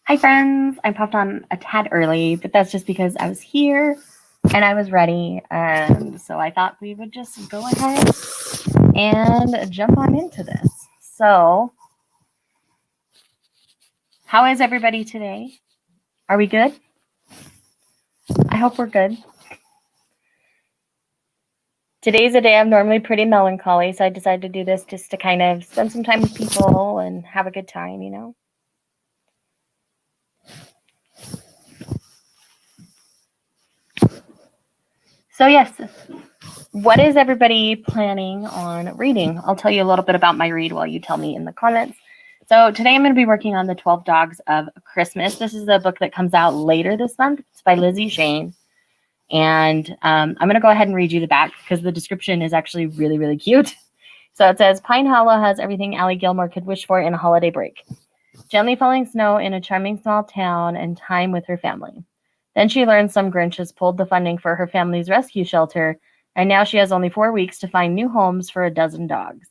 Hi friends, I popped on a tad early, but that's just because I was here and I was ready. So I thought we would just go ahead and jump on into this. So, how is everybody today? Are we good? I hope we're good. Today's a day I'm normally pretty melancholy, so I decided to do this just to kind of spend some time with people and have a good time, you know? So, yes, what is everybody planning on reading? I'll tell you a little bit about my read while you tell me in the comments. So today I'm going to be working on the 12 Dogs of Christmas. This is a book that comes out later this month. It's by Lizzy Shane. And I'm going to go ahead and read you the back because the description is actually really, really cute. So it says, Pine Hollow has everything Allie Gilmore could wish for in a holiday break. Gently falling snow in a charming small town and time with her family. Then she learns some Grinch has pulled the funding for her family's rescue shelter, and now she has only 4 weeks to find new homes for a dozen dogs.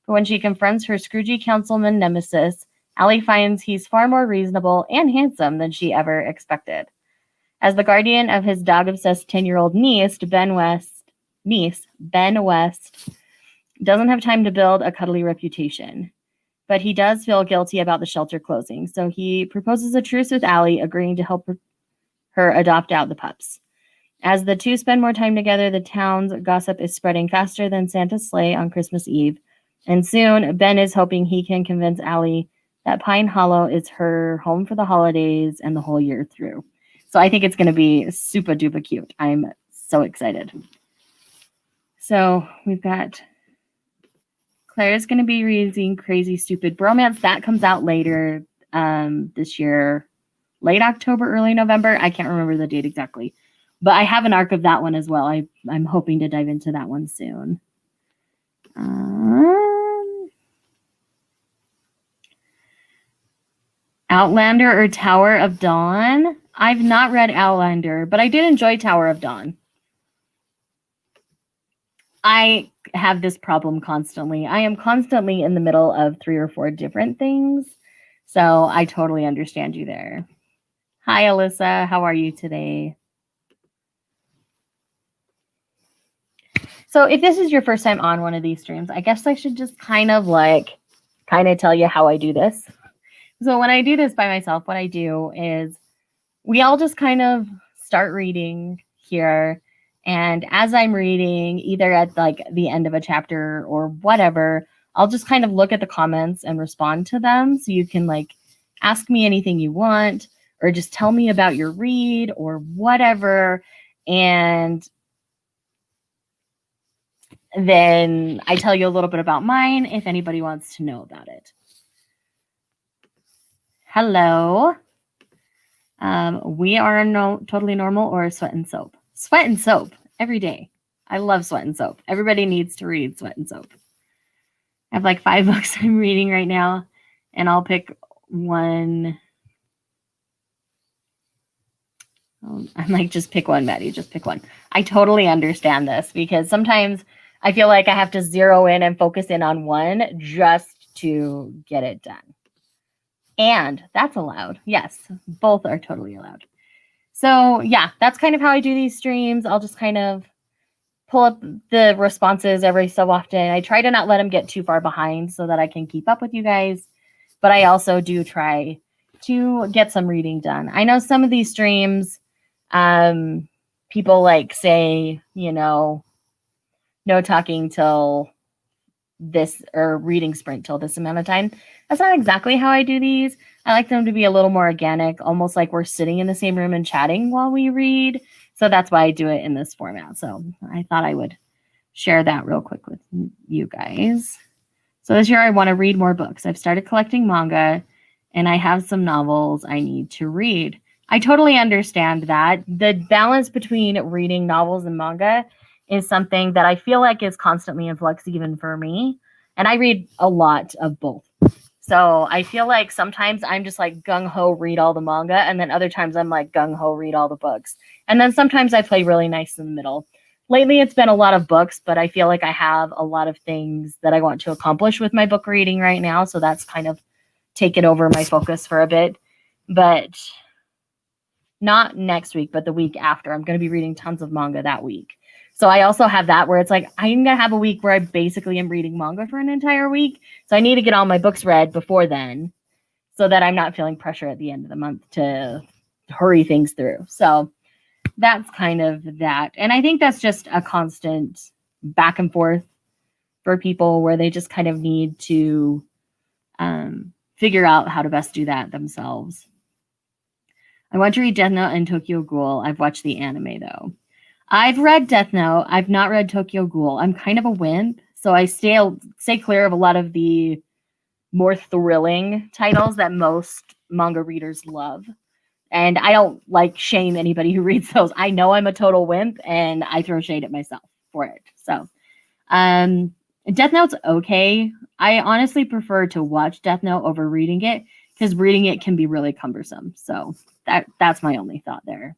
But when she confronts her Scroogey councilman nemesis, Allie finds he's far more reasonable and handsome than she ever expected. As the guardian of his dog-obsessed 10-year-old niece, Ben West doesn't have time to build a cuddly reputation. But he does feel guilty about the shelter closing, so he proposes a truce with Allie, agreeing to help her adopt out the pups. As the two spend more time together, the town's gossip is spreading faster than Santa's sleigh on Christmas Eve, and soon Ben is hoping he can convince Allie that Pine Hollow is her home for the holidays and the whole year through. So I think it's going to be super duper cute. I'm so excited. So we've got Claire's going to be reading Crazy Stupid Bromance. That comes out later this year, late October, early November. I can't remember the date exactly. But I have an arc of that one as well. I'm hoping to dive into that one soon. Outlander or Tower of Dawn? I've not read Outlander, but I did enjoy Tower of Dawn. I have this problem constantly. I am constantly in the middle of 3 or 4 different things. So I totally understand you there. Hi, Alyssa. How are you today? So if this is your first time on one of these streams, I guess I should just kind of tell you how I do this. So when I do this by myself, what I do is we all just kind of start reading here. And as I'm reading, either at like the end of a chapter or whatever, I'll just kind of look at the comments and respond to them. So you can like ask me anything you want or just tell me about your read or whatever. And then I tell you a little bit about mine if anybody wants to know about it. Hello. We are totally normal or Sweat and Soap. Sweat and Soap every day. I love Sweat and Soap. Everybody needs to read Sweat and Soap. I have like 5 books I'm reading right now, and I'll pick one. I'm like, just pick one, Maddie. Just pick one. I totally understand this because sometimes I feel like I have to zero in and focus in on one just to get it done. And that's allowed. Yes, both are totally allowed. So yeah, that's kind of how I do these streams. I'll just kind of pull up the responses every so often. I try to not let them get too far behind so that I can keep up with you guys. But I also do try to get some reading done. I know some of these streams, people like say, you know, no talking till this or reading sprint till this amount of time. That's not exactly how I do these. I like them to be a little more organic, almost like we're sitting in the same room and chatting while we read. So that's why I do it in this format. So I thought I would share that real quick with you guys. So this year I want to read more books. I've started collecting manga and I have some novels I need to read. I totally understand that. The balance between reading novels and manga is something that I feel like is constantly in flux even for me. And I read a lot of both. So I feel like sometimes I'm just like gung-ho read all the manga, and then other times I'm like gung-ho read all the books. And then sometimes I play really nice in the middle. Lately it's been a lot of books, but I feel like I have a lot of things that I want to accomplish with my book reading right now. So that's kind of taken over my focus for a bit. But not next week, but the week after. I'm going to be reading tons of manga that week. So I also have that where it's like I'm going to have a week where I basically am reading manga for an entire week. So I need to get all my books read before then so that I'm not feeling pressure at the end of the month to hurry things through. So that's kind of that. And I think that's just a constant back and forth for people where they just kind of need to figure out how to best do that themselves. I want to read Death Note and Tokyo Ghoul. I've watched the anime though. I've read Death Note. I've not read Tokyo Ghoul. I'm kind of a wimp, so I stay clear of a lot of the more thrilling titles that most manga readers love. And I don't like shame anybody who reads those. I know I'm a total wimp and I throw shade at myself for it. So, Death Note's okay. I honestly prefer to watch Death Note over reading it because reading it can be really cumbersome. So that's my only thought there.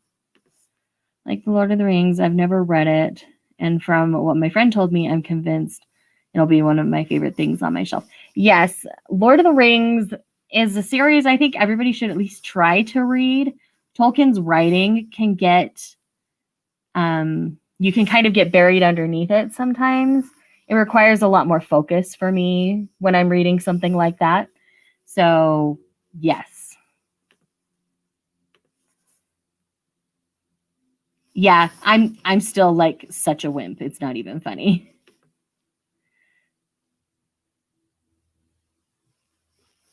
Like The Lord of the Rings, I've never read it. And from what my friend told me, I'm convinced it'll be one of my favorite things on my shelf. Yes, Lord of the Rings is a series I think everybody should at least try to read. Tolkien's writing can get, you can kind of get buried underneath it sometimes. It requires a lot more focus for me when I'm reading something like that. So, yes. Yeah, I'm still like such a wimp. It's not even funny.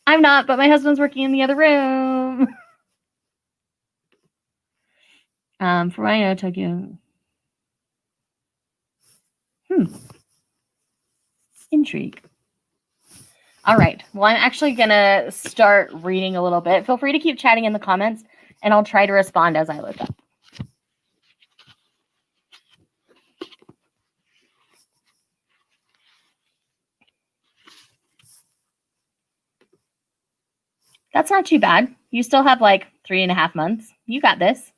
I'm not, but my husband's working in the other room. For what I know, Tokyo. Intrigue. All right. Well, I'm actually going to start reading a little bit. Feel free to keep chatting in the comments, and I'll try to respond as I look up. That's not too bad. You still have like 3.5 months. You got this.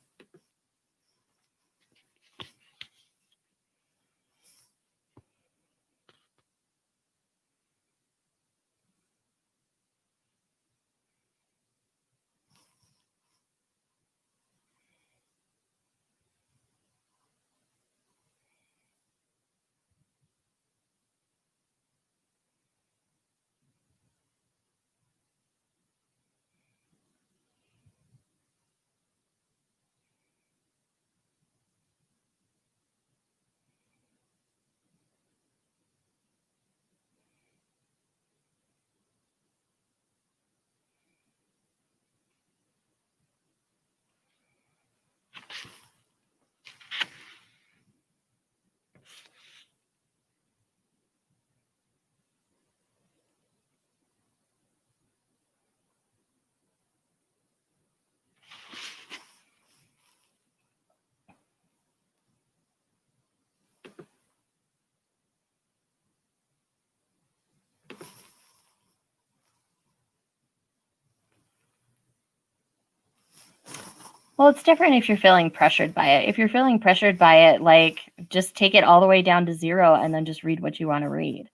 Well, it's different if you're feeling pressured by it. If you're feeling pressured by it, like just take it all the way down to 0 and then just read what you want to read.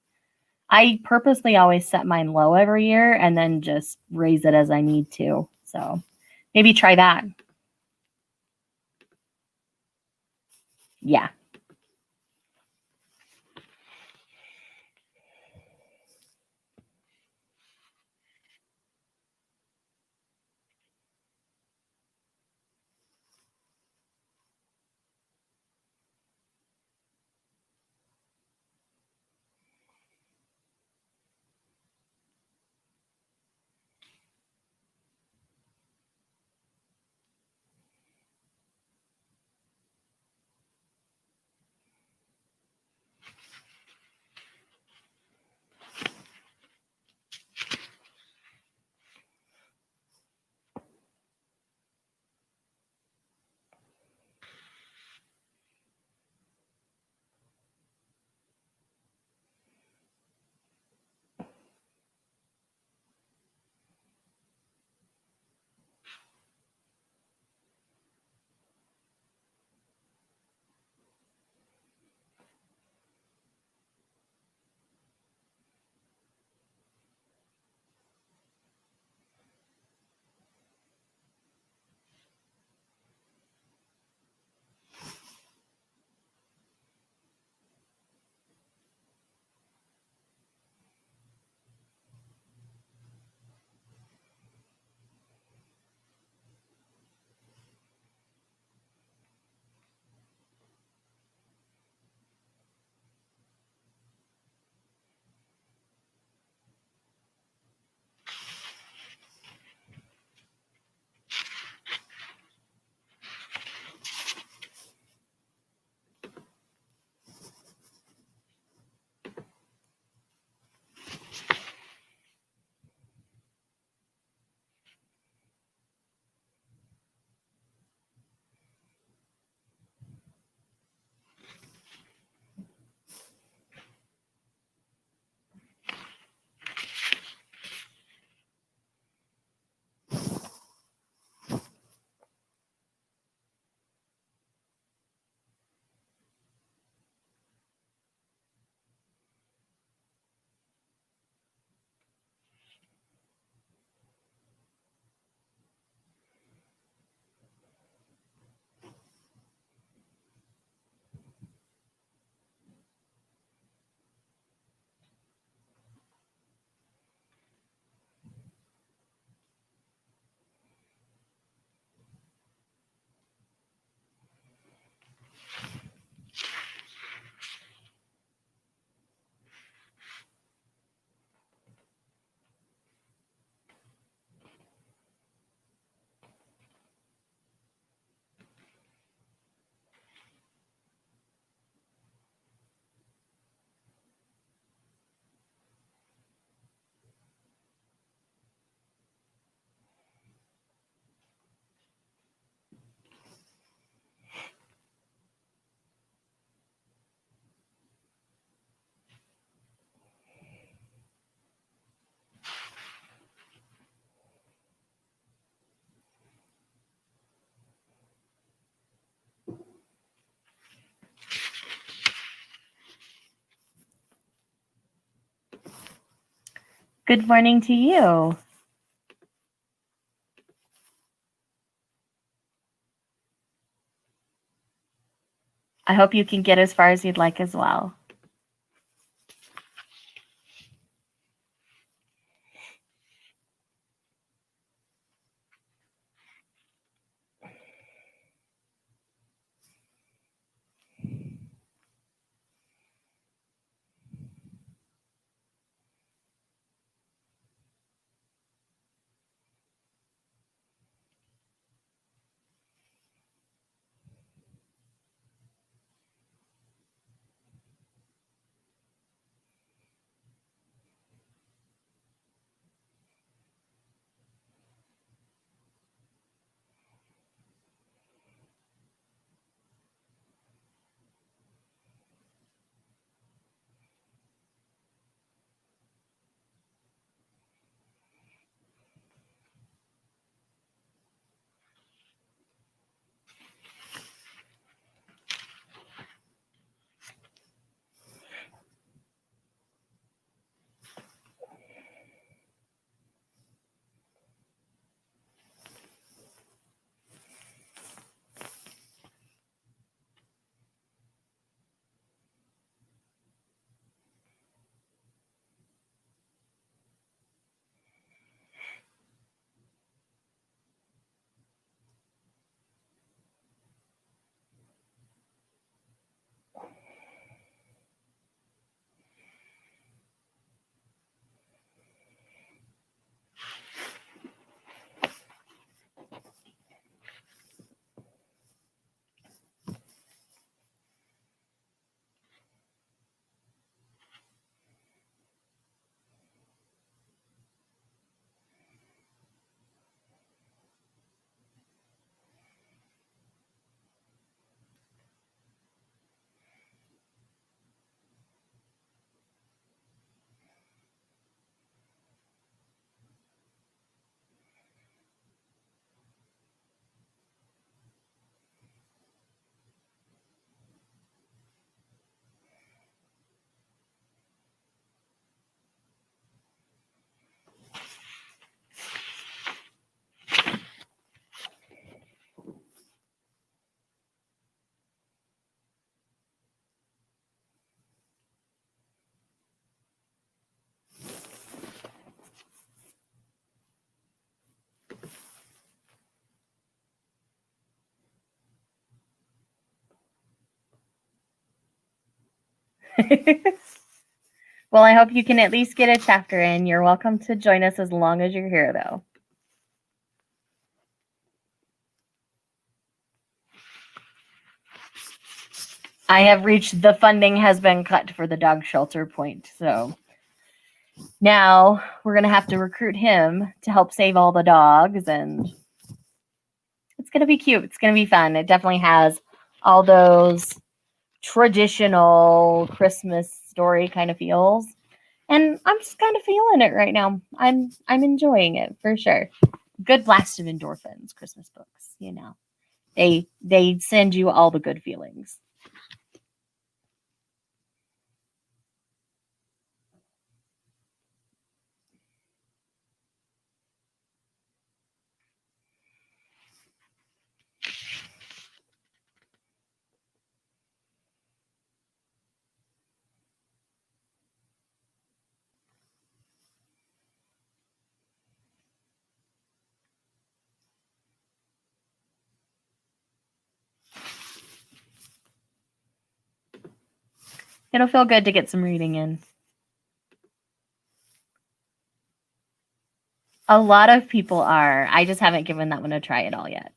I purposely always set mine low every year and then just raise it as I need to. So maybe try that. Yeah. Good morning to you. I hope you can get as far as you'd like as well. Well, I hope you can at least get a chapter in. You're welcome to join us as long as you're here, though. I have reached the funding has been cut for the dog shelter point. So now we're going to have to recruit him to help save all the dogs. And it's going to be cute. It's going to be fun. It definitely has all those traditional Christmas story kind of feels. And I'm just kind of feeling it right now. I'm enjoying it for sure. Good blast of endorphins, Christmas books, you know. They send you all the good feelings. It'll feel good to get some reading in. A lot of people are. I just haven't given that one a try at all yet.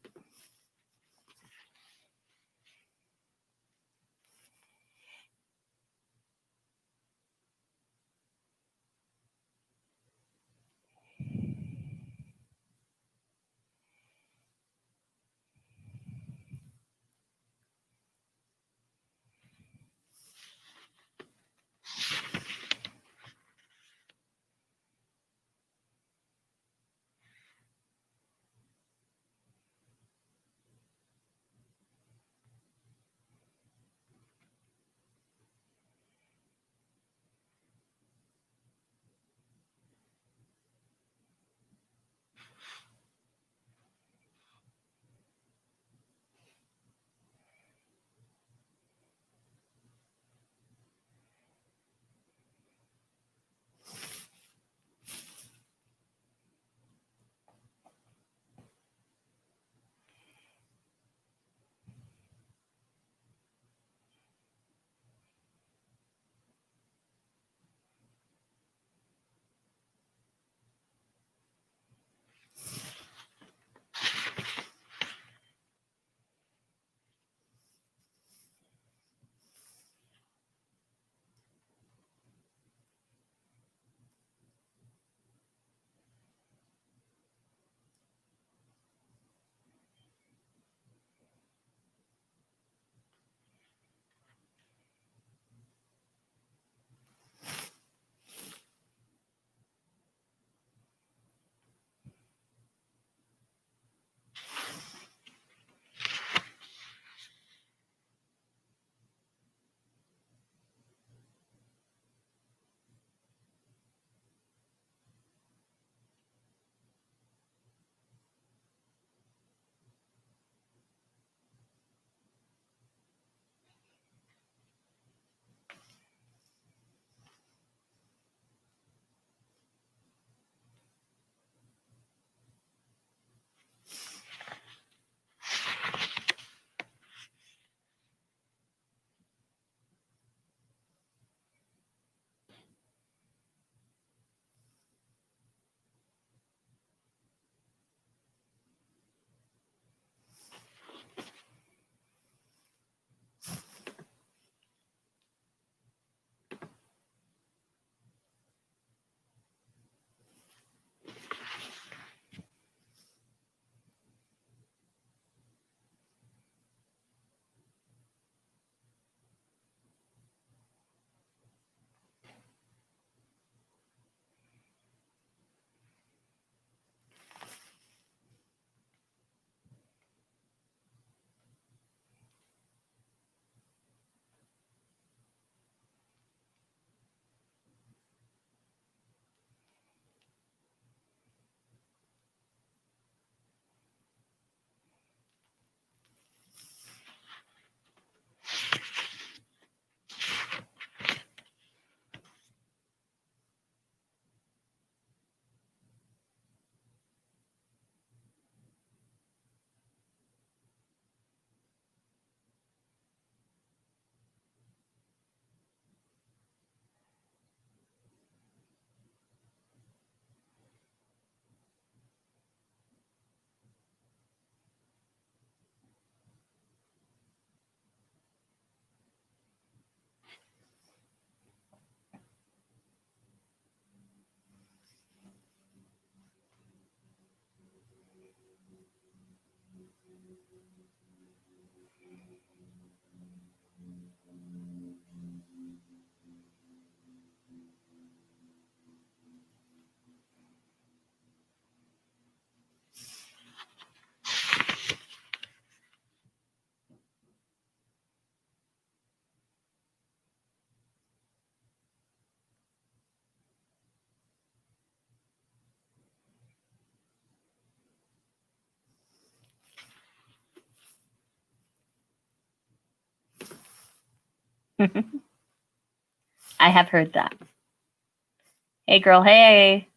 I have heard that. Hey, girl. Hey.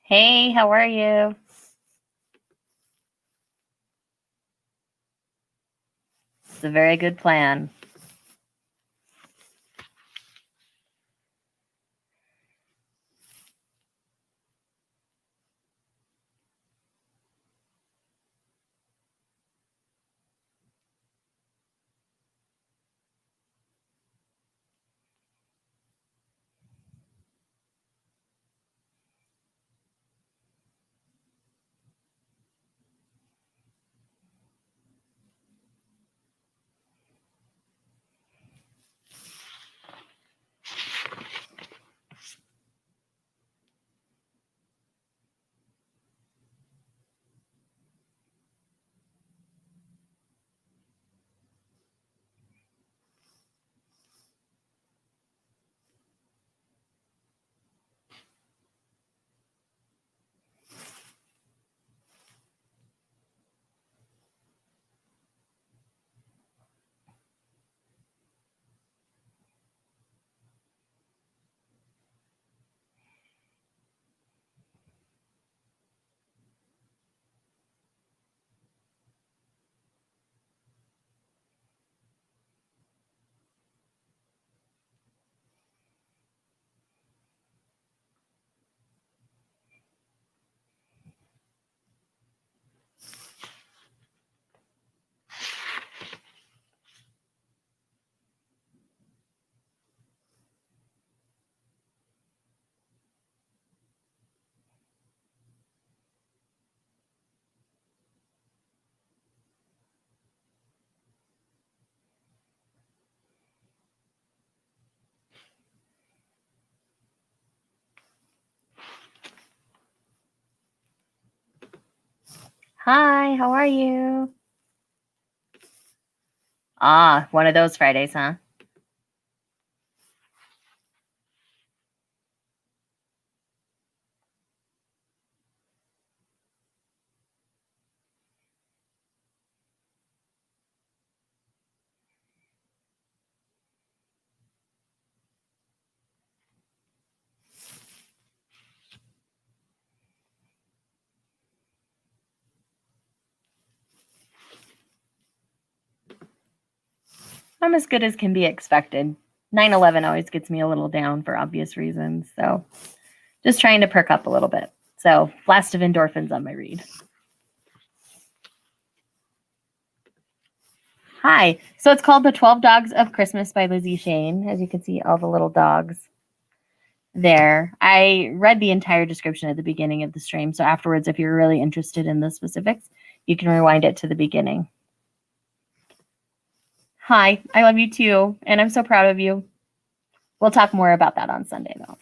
Hey, how are you? It's a very good plan. Hi, how are you? Ah, one of those Fridays, huh? I'm as good as can be expected. 9/11 always gets me a little down for obvious reasons. So just trying to perk up a little bit. So blast of endorphins on my read. Hi. So it's called The 12 Dogs of Christmas by Lizzy Shane. As you can see, all the little dogs there. I read the entire description at the beginning of the stream. So afterwards, if you're really interested in the specifics, you can rewind it to the beginning. Hi, I love you too. And I'm so proud of you. We'll talk more about that on Sunday, though.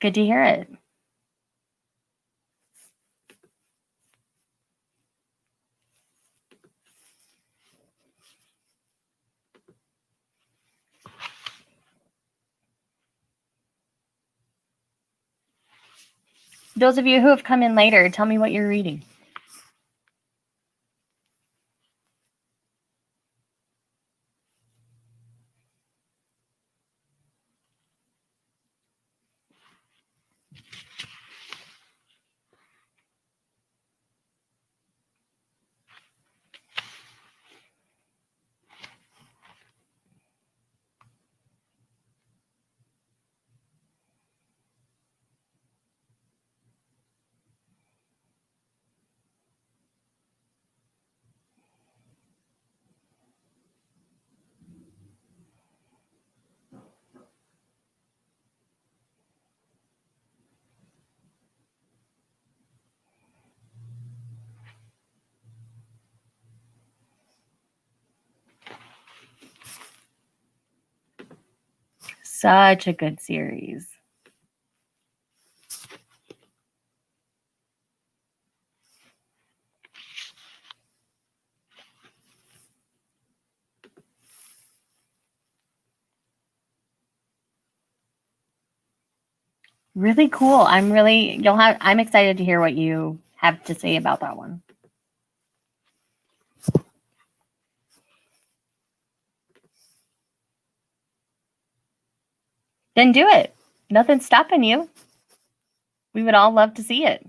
Good to hear it. Those of you who have come in later, tell me what you're reading. Such a good series. Really cool. I'm excited to hear what you have to say about that one. Then do it. Nothing's stopping you. We would all love to see it.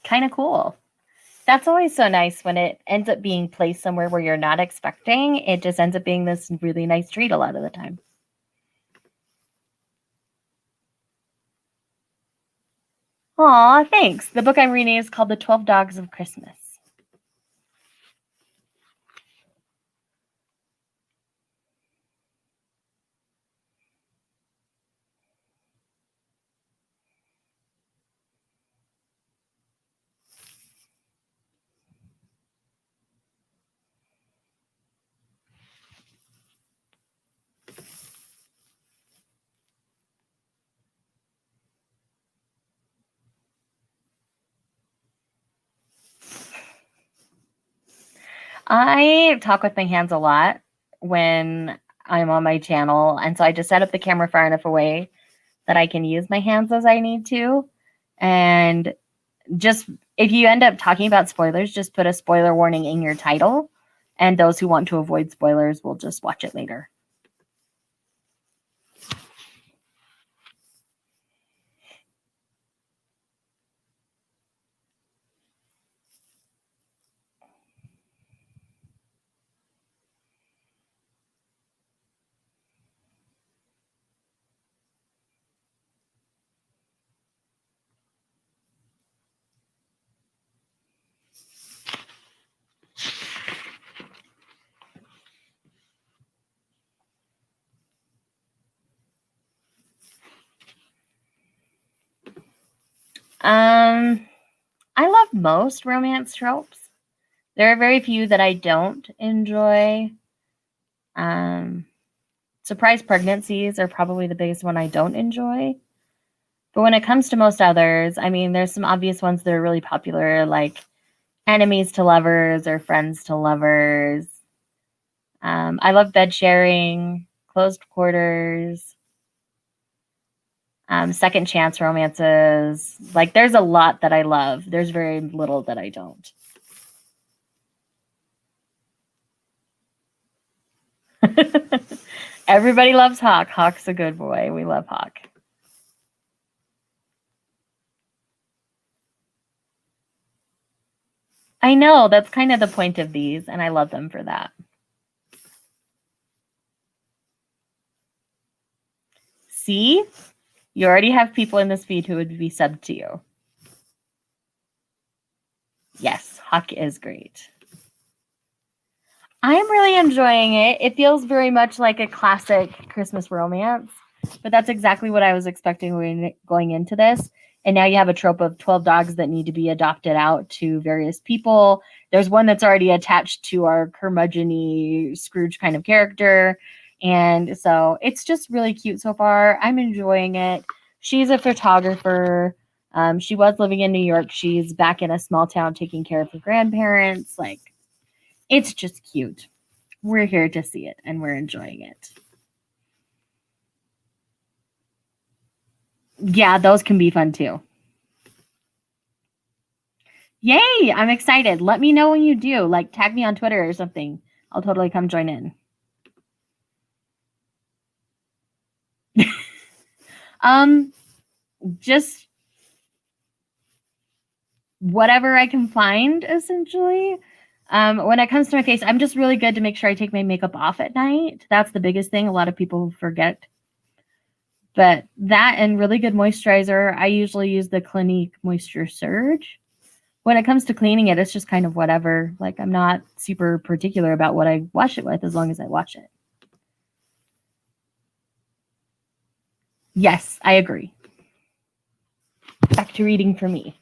Kind of cool. That's always so nice when it ends up being placed somewhere where you're not expecting. It just ends up being this really nice treat a lot of the time. Aw, thanks. The book I'm reading is called The 12 Dogs of Christmas. I talk with my hands a lot when I'm on my channel. And so I just set up the camera far enough away that I can use my hands as I need to. And just if you end up talking about spoilers, just put a spoiler warning in your title. And those who want to avoid spoilers will just watch it later. I love most romance tropes. There are very few that I don't enjoy. Surprise pregnancies are probably the biggest one I don't enjoy. But when it comes to most others, I mean, there's some obvious ones that are really popular, like enemies to lovers or friends to lovers. I love bed sharing, closed quarters, second chance romances. Like, there's a lot that I love. There's very little that I don't. Everybody loves Hawk. Hawk's a good boy. We love Hawk. I know, that's kind of the point of these, and I love them for that. See? You already have people in this feed who would be subbed to you. Yes, Hawk is great. I'm really enjoying it. It feels very much like a classic Christmas romance, but that's exactly what I was expecting when going into this. And now you have a trope of 12 dogs that need to be adopted out to various people. There's one that's already attached to our curmudgeon-y Scrooge kind of character. And so it's just really cute so far. I'm enjoying it. She's a photographer. She was living in New York. She's back in a small town taking care of her grandparents. Like, it's just cute. We're here to see it and we're enjoying it. Yeah, those can be fun too. Yay, I'm excited. Let me know when you do. Like, tag me on Twitter or something. I'll totally come join in. Just whatever I can find, essentially. When it comes to my face, I'm just really good to make sure I take my makeup off at night. That's the biggest thing. A lot of people forget. But that and really good moisturizer. I usually use the Clinique Moisture Surge. When it comes to cleaning it, it's just kind of whatever. Like, I'm not super particular about what I wash it with as long as I wash it. Yes, I agree. Back to reading for me.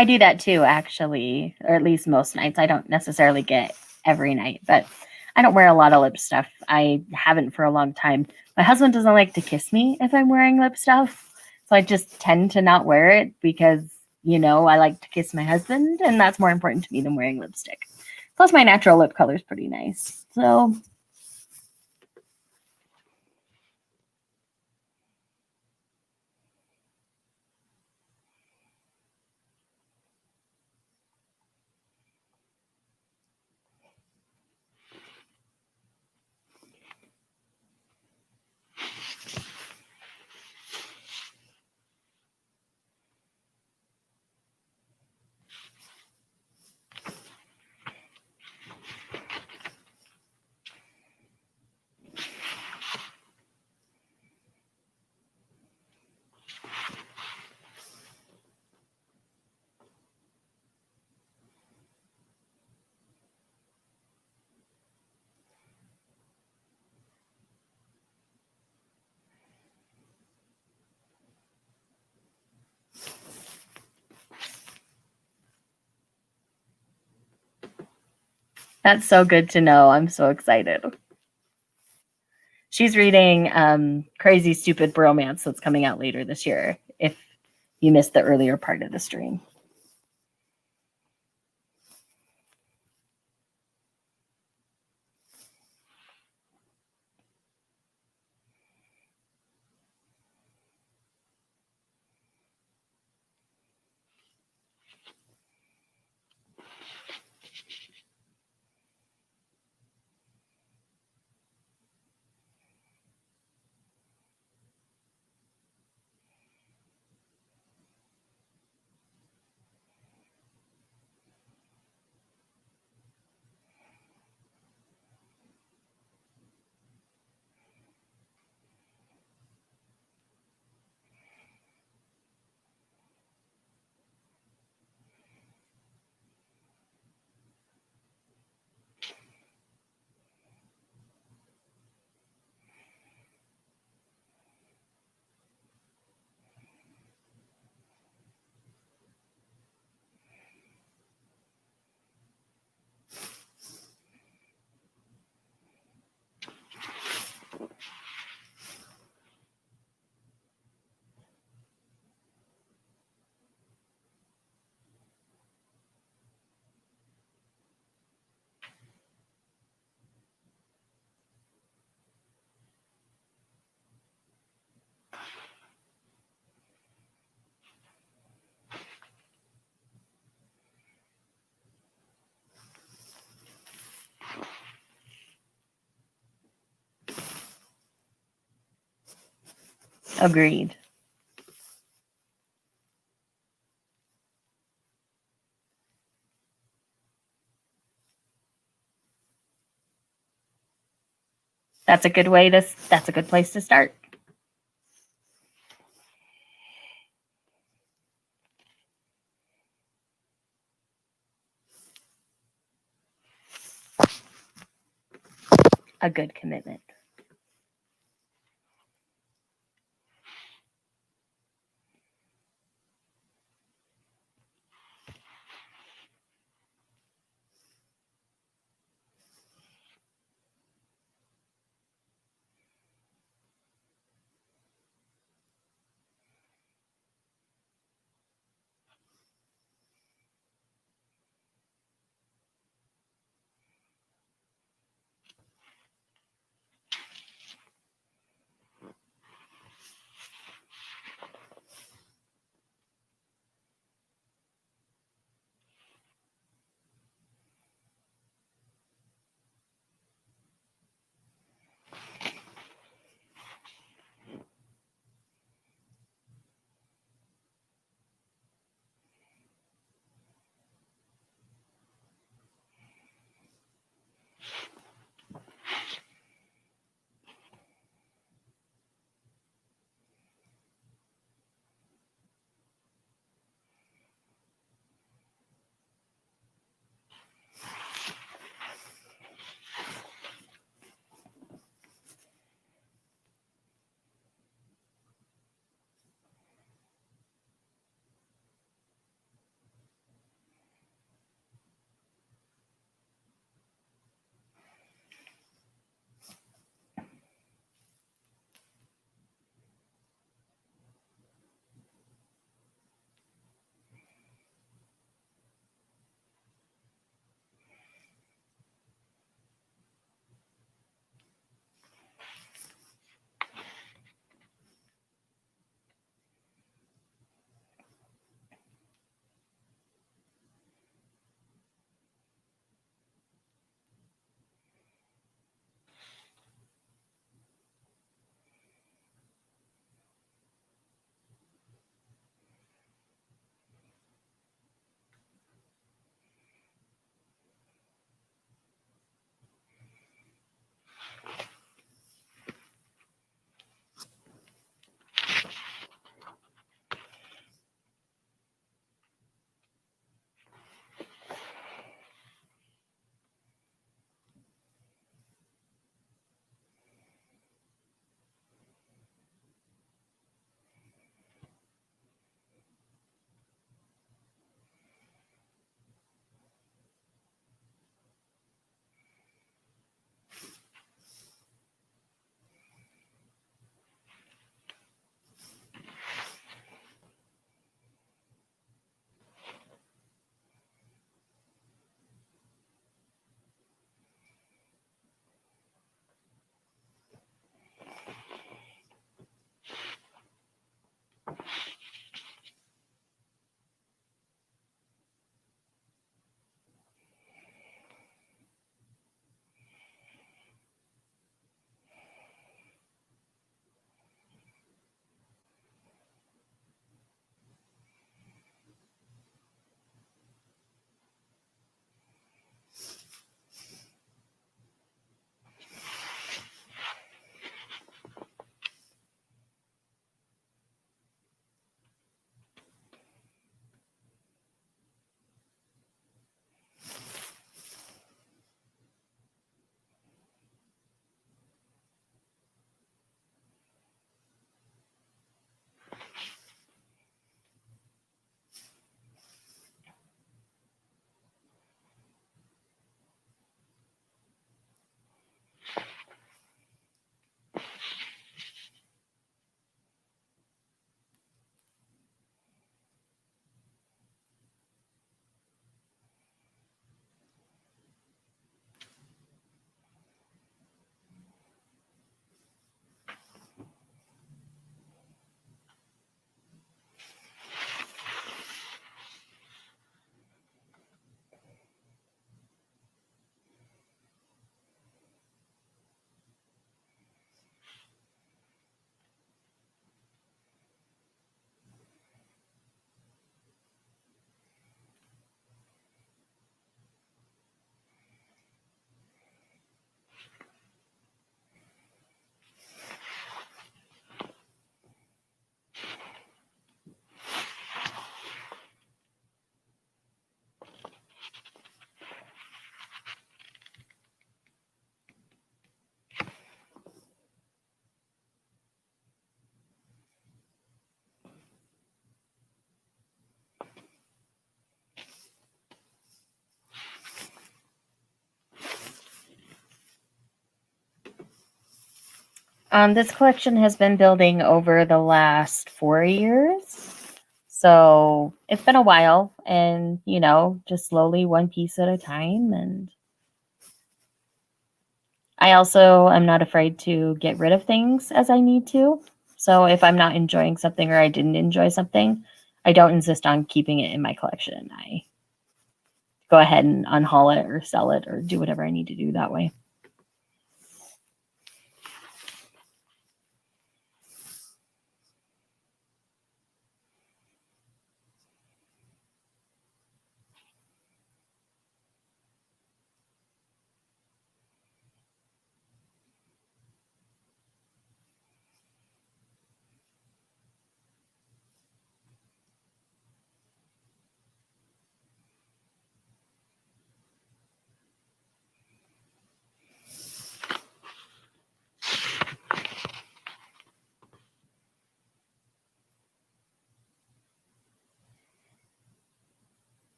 I do that too, actually, or at least most nights. I don't necessarily get every night, but I don't wear a lot of lip stuff. I haven't for a long time. My husband doesn't like to kiss me if I'm wearing lip stuff, so I just tend to not wear it because, I like to kiss my husband, and that's more important to me than wearing lipstick. Plus, my natural lip color is pretty nice. So, that's so good to know. I'm so excited. She's reading Crazy Stupid Bromance that's coming out later this year, if you missed the earlier part of the stream. Agreed. That's a good that's a good place to start. A good commitment. This collection has been building over the last 4 years. So it's been a while, and just slowly one piece at a time. And I also am not afraid to get rid of things as I need to. So if I'm not enjoying something or I didn't enjoy something, I don't insist on keeping it in my collection. I go ahead and unhaul it or sell it or do whatever I need to do that way.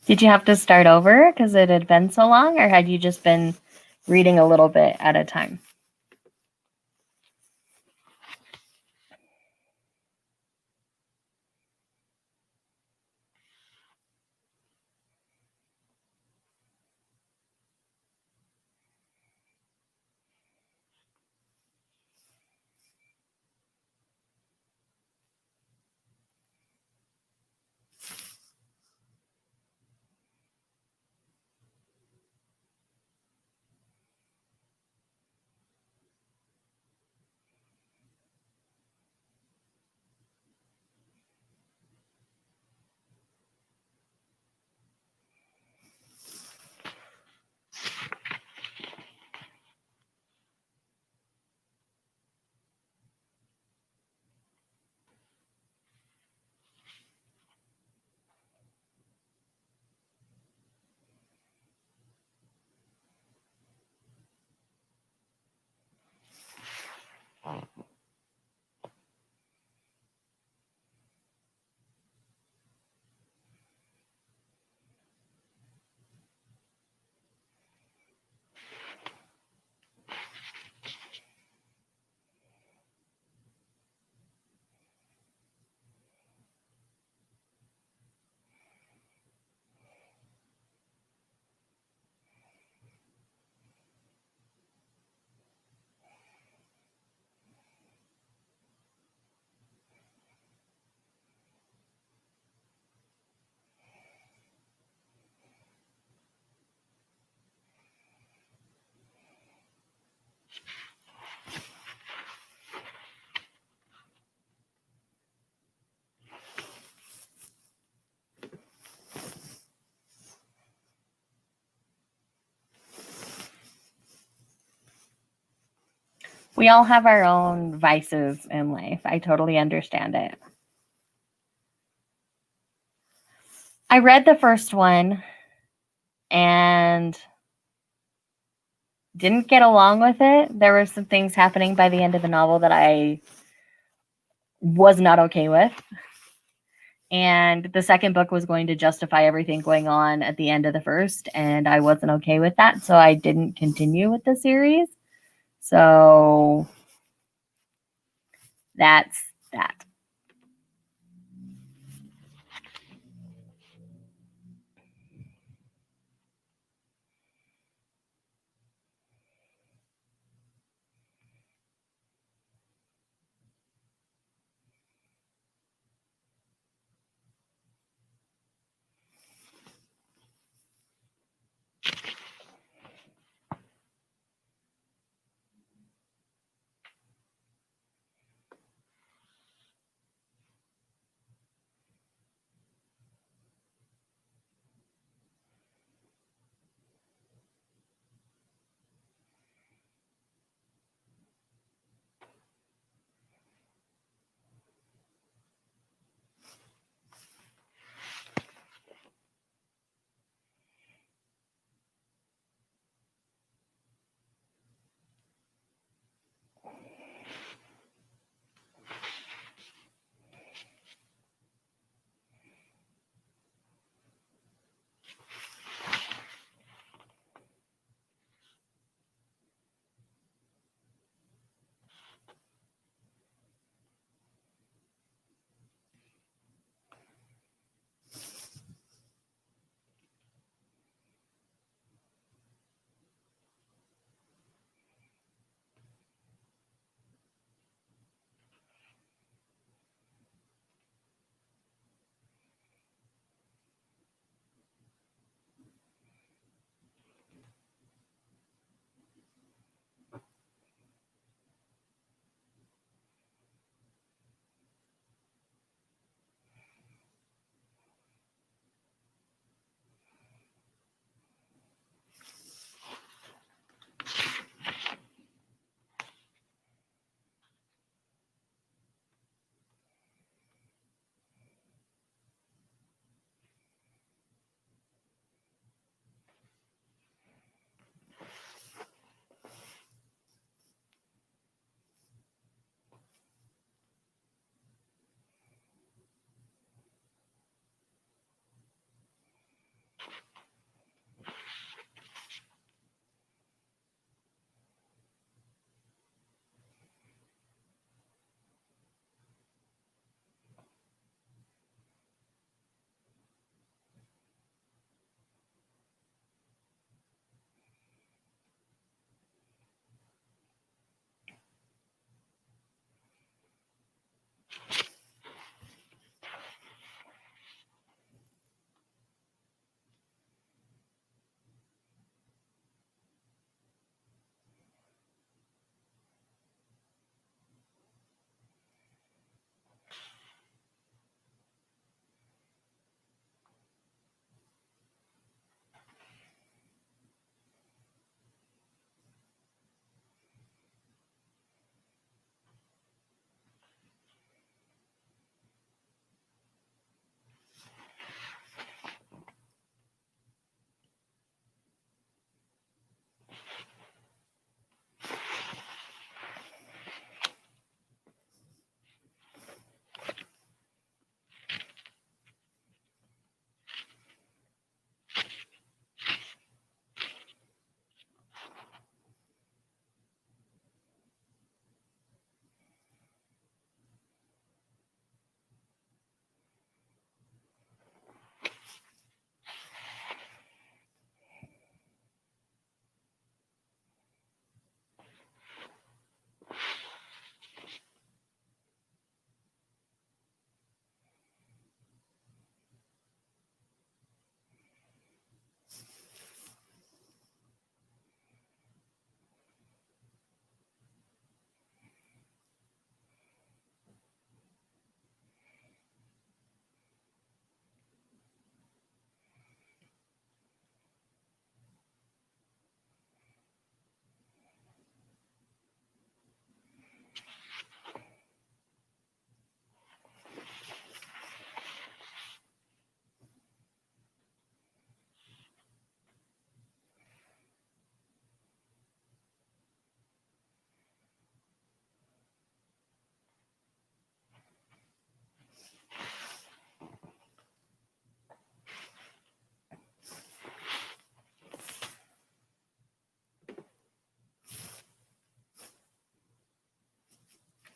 Did you have to start over because it had been so long, or had you just been reading a little bit at a time? We all have our own vices in life. I totally understand it. I read the first one and didn't get along with it. There were some things happening by the end of the novel that I was not okay with. And the second book was going to justify everything going on at the end of the first, and I wasn't okay with that, so I didn't continue with the series. So that's that.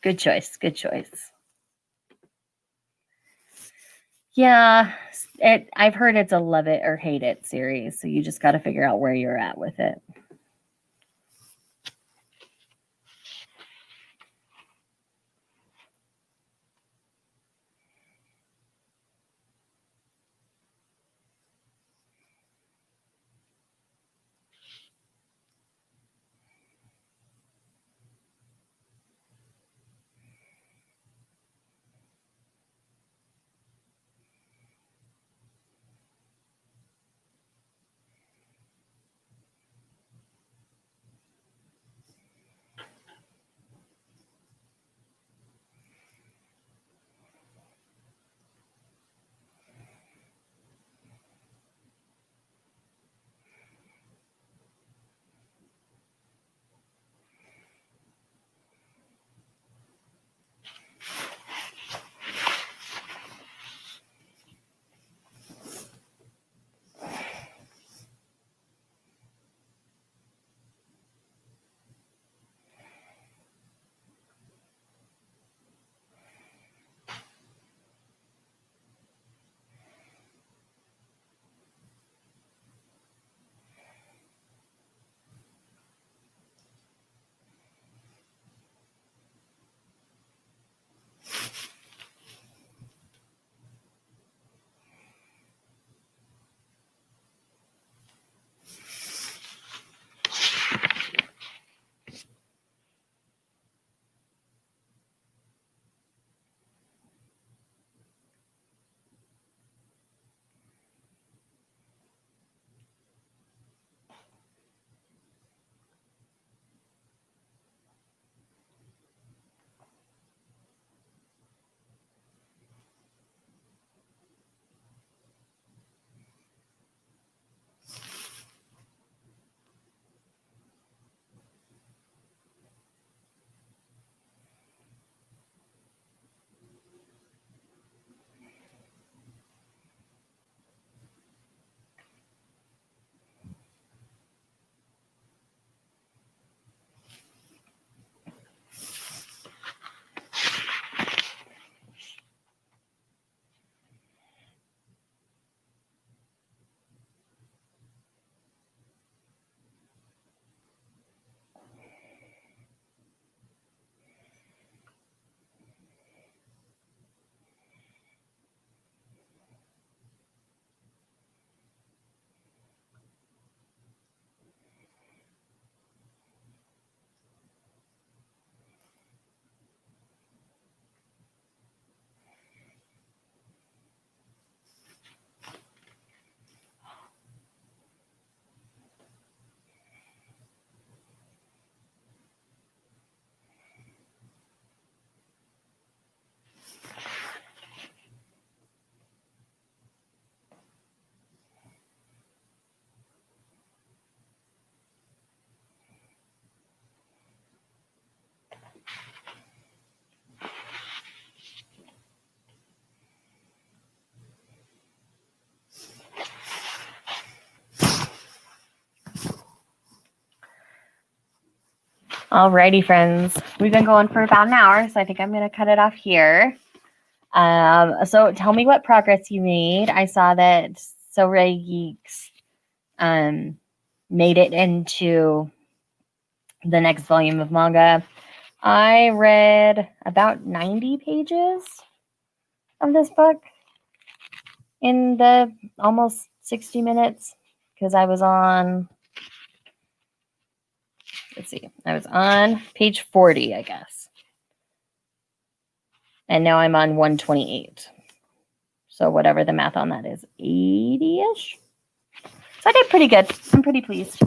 Good choice. Good choice. Yeah, I've heard it's a love it or hate it series, so you just got to figure out where you're at with it. Alrighty, friends. We've been going for about an hour, so I think I'm going to cut it off here. So tell me what progress you made. I saw that So Ray Geeks made it into the next volume of manga. I read about 90 pages of this book in the almost 60 minutes because I was on, let's see, I was on page 40, I guess. And now I'm on 128. So whatever the math on that is, 80-ish. So I did pretty good. I'm pretty pleased.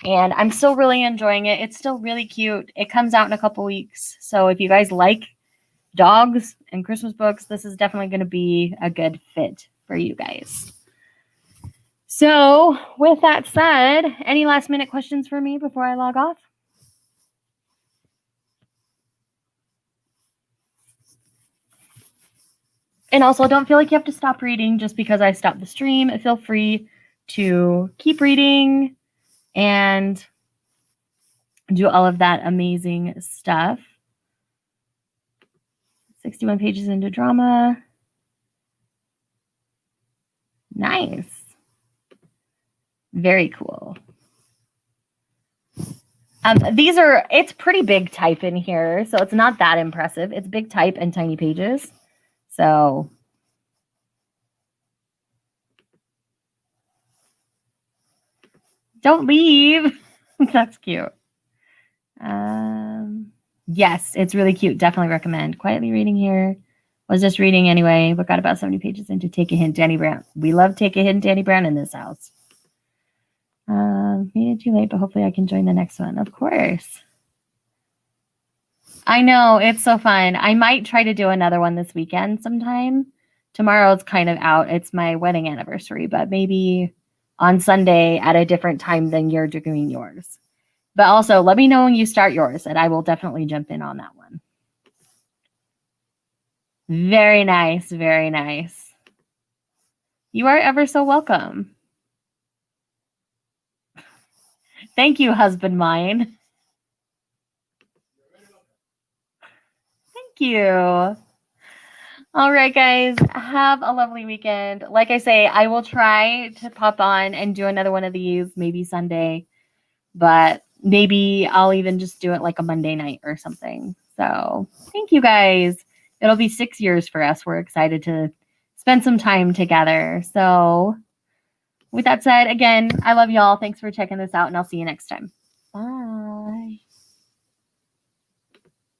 And I'm still really enjoying it. It's still really cute. It comes out in a couple weeks. So if you guys like dogs and Christmas books, this is definitely going to be a good fit for you guys. So with that said, any last minute questions for me before I log off? And also, don't feel like you have to stop reading just because I stopped the stream. Feel free to keep reading and do all of that amazing stuff. 61 pages into drama. Nice. Very cool. It's pretty big type in here, so it's not that impressive. It's big type and tiny pages. So don't leave. That's cute. Yes, it's really cute. Definitely recommend. Quietly reading here. Was just reading anyway, but got about 70 pages into Take a Hint, Danny Brown. We love Take a Hint, Danny Brown in this house. Made it too late, but hopefully I can join the next one. Of course. I know, it's so fun. I might try to do another one this weekend sometime. Tomorrow's kind of out. It's my wedding anniversary, but maybe on Sunday at a different time than you're doing yours. But also, let me know when you start yours, and I will definitely jump in on that one. Very nice. Very nice. You are ever so welcome. Thank you, husband mine. Thank you. All right, guys. Have a lovely weekend. Like I say, I will try to pop on and do another one of these, maybe Sunday, but maybe I'll even just do it like a Monday night or something. So thank you, guys. It'll be 6 years for us. We're excited to spend some time together. So with that said, again, I love y'all. Thanks for checking this out, and I'll see you next time. Bye.